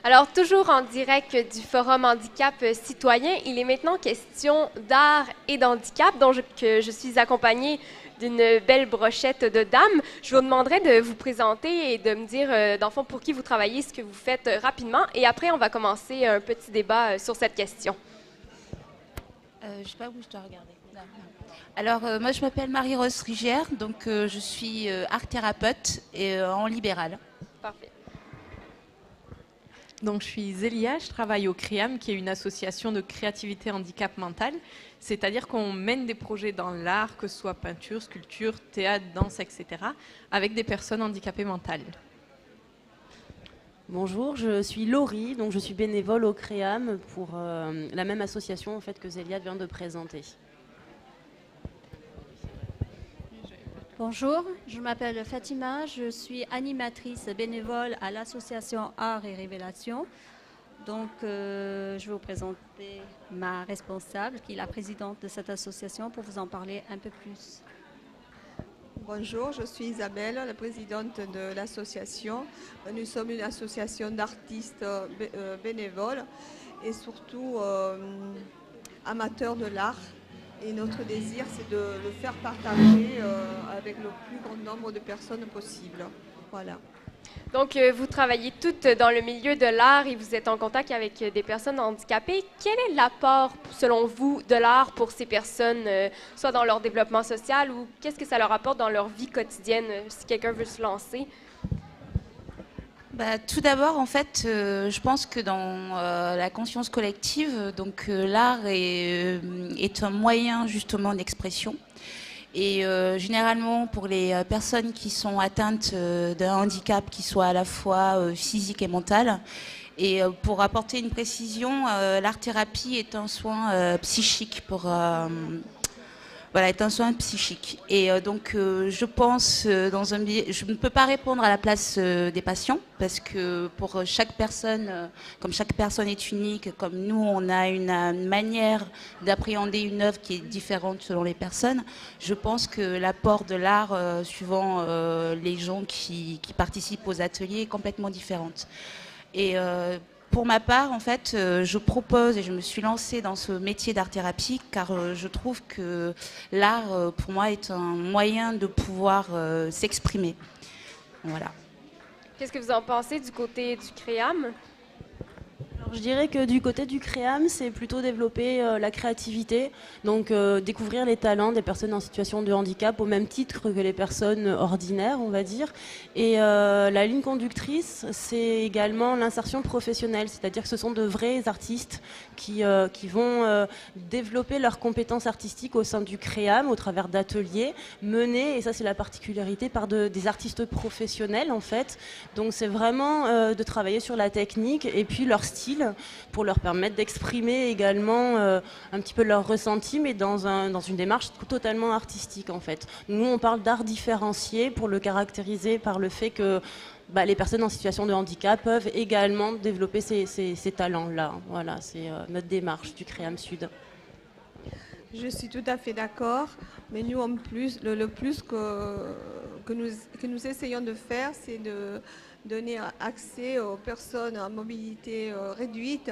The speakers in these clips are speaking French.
Alors, toujours en direct du Forum Handicap Citoyen, il est maintenant question d'art et d'handicap, que je suis accompagnée d'une belle brochette de dames. Je vous demanderai de vous présenter et de me dire, dans le fond, pour qui vous travaillez, ce que vous faites rapidement. Et après, on va commencer un petit débat sur cette question. Je ne sais pas où je dois regarder. Là, non. Alors, moi, je m'appelle Marie-Rose Rigière, donc je suis art thérapeute et en libéral. Parfait. Donc, je suis Zélia, je travaille au CREAM, qui est une association de créativité handicap mental. C'est-à-dire qu'on mène des projets dans l'art, que ce soit peinture, sculpture, théâtre, danse, etc., avec des personnes handicapées mentales. Bonjour, je suis Laurie, donc je suis bénévole au CREAM pour la même association en fait, que Zélia vient de présenter. Bonjour, je m'appelle Fatima, je suis animatrice bénévole à l'association Art et Révélation. Donc, je vais vous présenter ma responsable, qui est la présidente de cette association, pour vous en parler un peu plus. Bonjour, je suis Isabelle, la présidente de l'association. Nous sommes une association d'artistes bénévoles et surtout amateurs de l'art. Et notre désir, c'est de le faire partager avec le plus grand nombre de personnes possible. Voilà. Donc, vous travaillez toutes dans le milieu de l'art et vous êtes en contact avec des personnes handicapées. Quel est l'apport, selon vous, de l'art pour ces personnes, soit dans leur développement social ou qu'est-ce que ça leur apporte dans leur vie quotidienne, si quelqu'un veut se lancer? Tout d'abord, en fait, je pense que dans la conscience collective, donc l'art est un moyen justement d'expression. Et généralement, pour les personnes qui sont atteintes d'un handicap qui soit à la fois physique et mental, et pour apporter une précision, l'art-thérapie est un soin psychique est un soin psychique. Et donc, je pense, je ne peux pas répondre à la place des patients, parce que pour chaque personne, comme chaque personne est unique, comme nous, on a une manière d'appréhender une œuvre qui est différente selon les personnes, je pense que l'apport de l'art, suivant les gens qui participent aux ateliers, est complètement différente. Et pour ma part, en fait, je propose et je me suis lancée dans ce métier d'art-thérapie car je trouve que l'art, pour moi, est un moyen de pouvoir s'exprimer. Voilà. Qu'est-ce que vous en pensez du côté du CREAM? Alors, je dirais que du côté du CREAM, c'est plutôt développer la créativité, donc découvrir les talents des personnes en situation de handicap au même titre que les personnes ordinaires, on va dire. Et la ligne conductrice, c'est également l'insertion professionnelle, c'est-à-dire que ce sont de vrais artistes qui vont développer leurs compétences artistiques au sein du CREAM au travers d'ateliers menés, et ça c'est la particularité, par des artistes professionnels en fait. Donc c'est vraiment de travailler sur la technique et puis leur style, pour leur permettre d'exprimer également un petit peu leur ressenti, mais dans une démarche totalement artistique en fait. Nous, on parle d'art différencié pour le caractériser par le fait que les personnes en situation de handicap peuvent également développer ces talents-là. Voilà, c'est notre démarche du CREAM Sud. Je suis tout à fait d'accord, mais nous, en plus, le plus que nous essayons de faire, c'est de donner accès aux personnes à mobilité réduite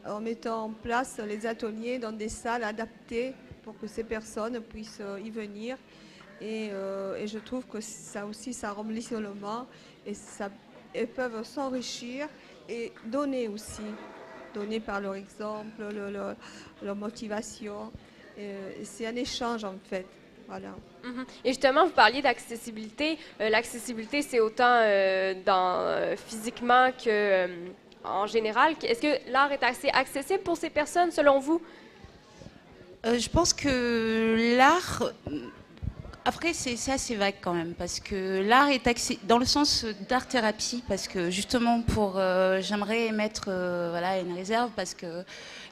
en mettant en place les ateliers dans des salles adaptées pour que ces personnes puissent y venir. Et je trouve que ça aussi, ça rend l'isolement et elles peuvent s'enrichir et donner aussi, donner par leur exemple, leur motivation. C'est un échange en fait. Voilà. Et justement, vous parliez d'accessibilité. L'accessibilité, c'est autant physiquement qu'en général. Est-ce que l'art est assez accessible pour ces personnes, selon vous? Je pense que l'art... Après, c'est assez vague quand même, parce que l'art est accessible dans le sens d'art-thérapie, parce que justement, j'aimerais mettre une réserve, parce que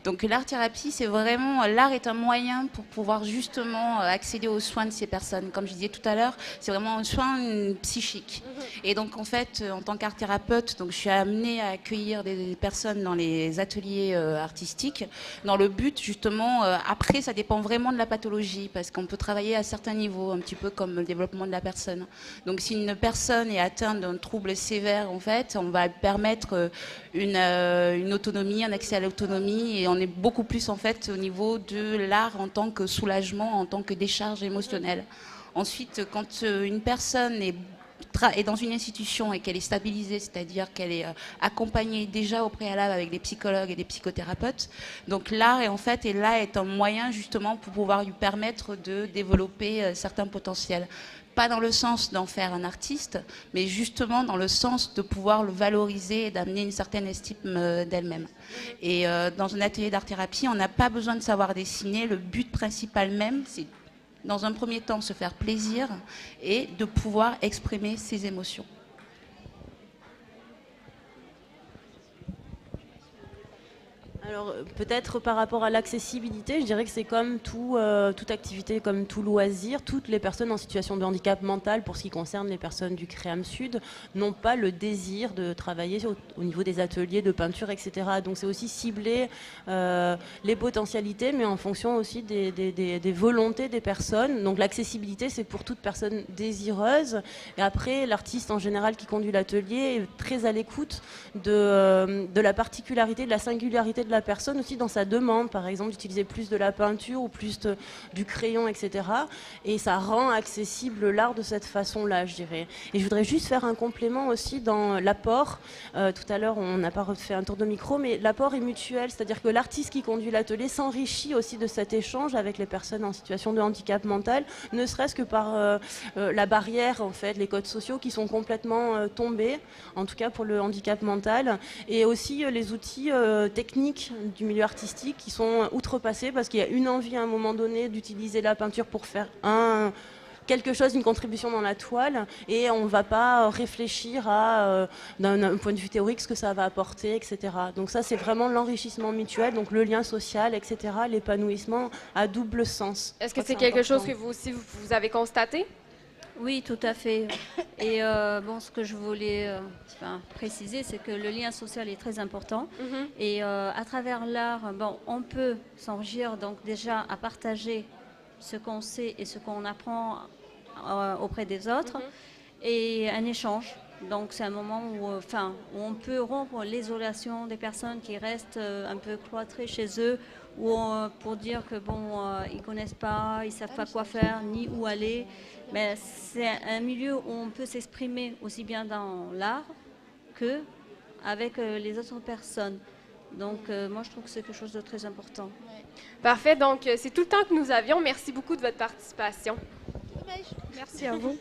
Donc l'art-thérapie, c'est vraiment, l'art est un moyen pour pouvoir justement accéder aux soins de ces personnes. Comme je disais tout à l'heure, c'est vraiment un soin psychique. Et donc en fait, en tant qu'art-thérapeute, donc je suis amenée à accueillir des personnes dans les ateliers artistiques, dans le but justement, après ça dépend vraiment de la pathologie, parce qu'on peut travailler à certains niveaux, un petit peu comme le développement de la personne. Donc si une personne est atteinte d'un trouble sévère, en fait, on va permettre une autonomie, un accès à l'autonomie, et on est beaucoup plus en fait au niveau de l'art en tant que soulagement, en tant que décharge émotionnelle. Ensuite, quand une personne est dans une institution et qu'elle est stabilisée, c'est-à-dire qu'elle est accompagnée déjà au préalable avec des psychologues et des psychothérapeutes. Donc l'art est un moyen justement pour pouvoir lui permettre de développer certains potentiels. Pas dans le sens d'en faire un artiste, mais justement dans le sens de pouvoir le valoriser et d'amener une certaine estime d'elle-même. Et dans un atelier d'art-thérapie, on n'a pas besoin de savoir dessiner. Le but principal même, c'est dans un premier temps se faire plaisir et de pouvoir exprimer ses émotions. Alors peut-être par rapport à l'accessibilité, je dirais que c'est comme toute activité, comme tout loisir, toutes les personnes en situation de handicap mental, pour ce qui concerne les personnes du CREAM Sud, n'ont pas le désir de travailler au niveau des ateliers de peinture, etc. Donc c'est aussi cibler les potentialités, mais en fonction aussi des volontés des personnes. Donc l'accessibilité, c'est pour toute personne désireuse. Et après, l'artiste en général qui conduit l'atelier est très à l'écoute de la particularité, de la singularité de la personne aussi dans sa demande, par exemple d'utiliser plus de la peinture ou plus du crayon, etc. Et ça rend accessible l'art de cette façon-là, je dirais. Et je voudrais juste faire un complément aussi dans l'apport. Tout à l'heure, on n'a pas refait un tour de micro, mais l'apport est mutuel, c'est-à-dire que l'artiste qui conduit l'atelier s'enrichit aussi de cet échange avec les personnes en situation de handicap mental, ne serait-ce que par la barrière, en fait, les codes sociaux qui sont complètement tombés, en tout cas pour le handicap mental, et aussi les outils techniques du milieu artistique qui sont outrepassés parce qu'il y a une envie à un moment donné d'utiliser la peinture pour faire quelque chose, une contribution dans la toile, et on ne va pas réfléchir d'un point de vue théorique ce que ça va apporter, etc. Donc ça, c'est vraiment l'enrichissement mutuel, donc le lien social, etc., l'épanouissement à double sens. Est-ce que c'est quelque chose que vous aussi vous avez constaté? Oui, tout à fait. Et ce que je voulais préciser, c'est que le lien social est très important. Et à travers l'art, on peut s'enrichir donc déjà à partager ce qu'on sait et ce qu'on apprend auprès des autres, et un échange. Donc c'est un moment où on peut rompre l'isolation des personnes qui restent un peu cloîtrées chez eux, ou pour dire que ils connaissent pas, ils savent pas quoi faire ni où aller. Mais c'est un milieu où on peut s'exprimer aussi bien dans l'art que avec les autres personnes. Donc moi je trouve que c'est quelque chose de très important. Parfait, donc c'est tout le temps que nous avions. Merci beaucoup de votre participation. Merci à vous.